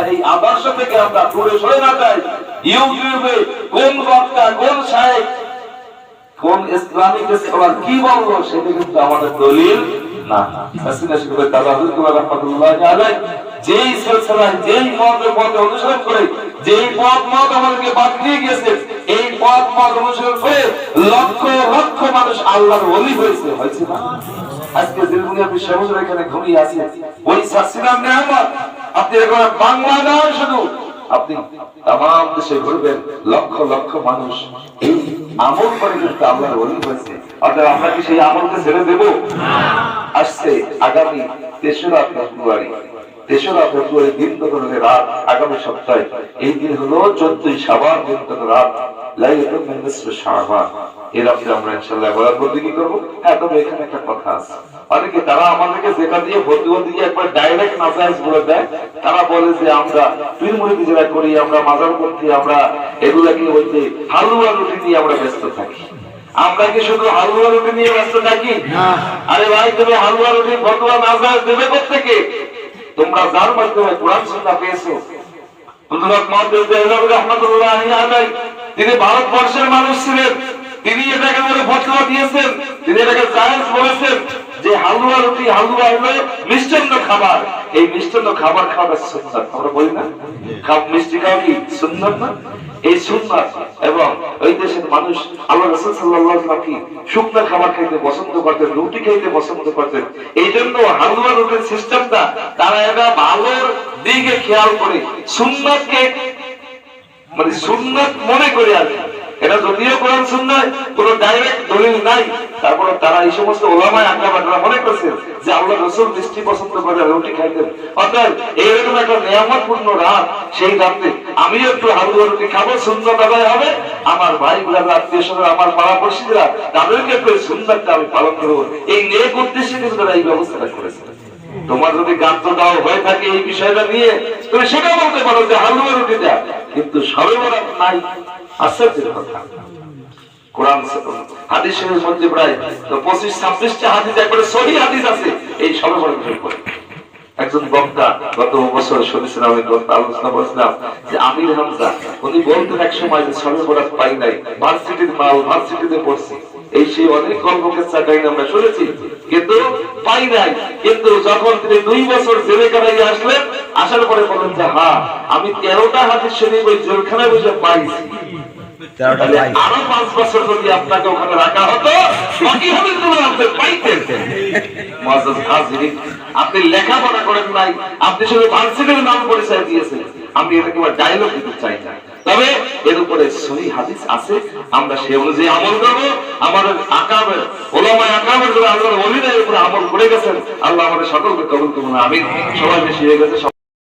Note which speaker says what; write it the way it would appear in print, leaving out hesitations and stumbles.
Speaker 1: এই আদর্শ থেকে আমরা দূরে সরে না যাই। ইউটিউবে কোন বক্তা, কোন শায়েখ, কোন ইসলামিক স্কলার কি বলবো সেটা কিন্তু আমাদের দলিল না। হাসিনা শরীফের তাজাদুল কুবরা রাহমাতুল্লাহি আলাইহি যেই সিলসিলা, যেই পথে অনুসরণ করে, যেই পথ আমাদেরকে বাঁচিয়ে গেছে, এই পথ অনুসরণ করে লক্ষ লক্ষ মানুষ আল্লাহর ওলি হয়েছে, হয়েছে না? আজকে দিলমুনি আপনি সবুজ এখানে ঘুমিয়ে আছেন, ওই সাসিনার নিয়ামত আপনি এখন বাংলাদেশ শুধু আপনি তাম দেশে ঘুরবেন, লক্ষ লক্ষ মানুষ এই আমল করে কিন্তু আল্লাহর ওলি হয়েছে। অর্থাৎ আমরা কি সেই আমলকে ছেড়ে দেব? আসছে আগামী 3রা ফেব্রুয়ারি, 3রা ফেব্রুয়ারি দিন কদরের রাত, আগামী সপ্তাহে এই দিন হলো 14ই শাবান দিন কদরের রাত, লাইলাতুল নিসফে শাবান। এর রাতে আমরা ইনশাআল্লাহ বলার বলতে কি করব? হ্যাঁ, তবে এখানে একটা কথা আছে, অনেকে তারা আমাদেরকে যেটা দিয়ে ফতুয়া দিয়ে একবার ডাইরেক্ট নাজায়েজ বলে দেয়। তারা বলে যে আমরা পীর মুরিদ যারা করি, আমরা মাজার করতে, আমরা এগুলাকে হইতে হালুয়া রুটি দিয়ে আমরা ব্যস্ত থাকি। আমরা কি শুধু হালুয়া রুটি নিয়ে ব্যস্ত থাকি? আরে ভাই, তুমি হালুয়া রুটি ফতুয়া নাজায়েজ দেবে কোত্থেকে? তোমরা যার মাধ্যমে কোরআন সুন্নাহ পেয়েছো, হযরত মুহাম্মদ দেহলভী রাহমাতুল্লাহি আলাইহি তিনি ভারতবর্ষের মানুষ ছিলেন, তিনি এটাকে বলে ফতোয়া দিয়েছেন, তিনি এটাকে জায়েজ বলেছেন যে হালুয়া রুটি, হালুয়া হলো মিষ্টান্ন খাবার। এই মিষ্টান্ন খাবার খাওয়া সুন্নাত, আমরা বলি না মিষ্টি খাওয়া কি সুন্নাত না? এই সুন্নাত। এবং ওই দেশের মানুষ আল্লাহ রাসূল সাল্লাল্লাহু আলাইহি ওয়াসাল্লাম কি শুকনো খাবার খাইতে পছন্দ করতেন, রুটি খাইতে পছন্দ করতেন। এই জন্য হালুয়া রুটির সিস্টেমটা তারা এটা ভালোর দিকে খেয়াল করে সুন্নাতকে মানে সুন্নাত মনে করে আসে। এটা যদিও কোরআন সুন্নায় কোনো ডাইরেক্ট দলিল নাই, তারপরে তারা এই সমস্ত ওলামায়ে আকরামরা মনে করছেন যে আল্লাহ রাসূল মিষ্টি পছন্দ করে, রুটি খাইতেন। অর্থাৎ এইরকম একটা নিয়ামতপূর্ণ রাত, সেই রাতে আমি একটু হালুয়া রুটি খাবো, সুন্নাত আদায় হবে, আমার ভাই ব্রাদার, আত্মীয়স্বজন, আমার পাড়া পড়শিরা, তাদেরকে একটু সুন্নাতটা আমি পালন করবো, এই নেক উদ্দেশ্যে কিন্তু তারা এই ব্যবস্থাটা করেছে। তোমার যদি গান্ত দাও হয়ে থাকে এই বিষয়টা নিয়ে, তুমি সেটা বলতে পারো যে হালুয়া রুটিটা, কিন্তু সবে বরাত নাই। আশ্চর্যের কথা, কোরআন হাদিসের মধ্যে প্রায় 25-26টা হাদিস একবারে সহিহ হাদিস আছে এই সবে বরাত বিষয় করে। একজন বক্তা গত বছর শুনেছিলাম, আমি আলোচনা করেছিলাম যে আমির হামজা, উনি বলতেন এক সময় যে সবে বরাত পাই নাই, ভার্সিটির মাল, ভার্সিটিতে পড়ছি, এই সেই অনেক গল্পকেচ্ছা কাহিনী আমরা শুনেছি, কিন্তু পাই নাই। কিন্তু যখন তিনি 2 বছর জেলে কাটাইয়ে আসলেন, আসার পরে বলেন যে হ্যাঁ, আমি 13টা হাদিস শরীফ ওই জেলখানায় বসে পাইছি। আরো 5 বছর যদি আপনাকে ওখানে রাখা হতো, বাকি হবে আপনি পাইতেন। আপনি লেখাপড়া করেন নাই, আপনি শুধু ভার্সিটির নাম পরিচয় দিয়েছেন। আমি এটাকে ডায়লগ দিতে চাই না, তবে এর উপরে সহিহ হাদিস আছে, আমরা সে অনুযায়ী আমল করব। আমাদের আকাবের ওলামায়ে আকরামের যারা আল্লাহর ওলিদের উপরে আমল করে গেছেন, আল্লাহ আমাদের সকলকে কবুল করুন, আমিন। সবাই বেশি হয়ে গেছে।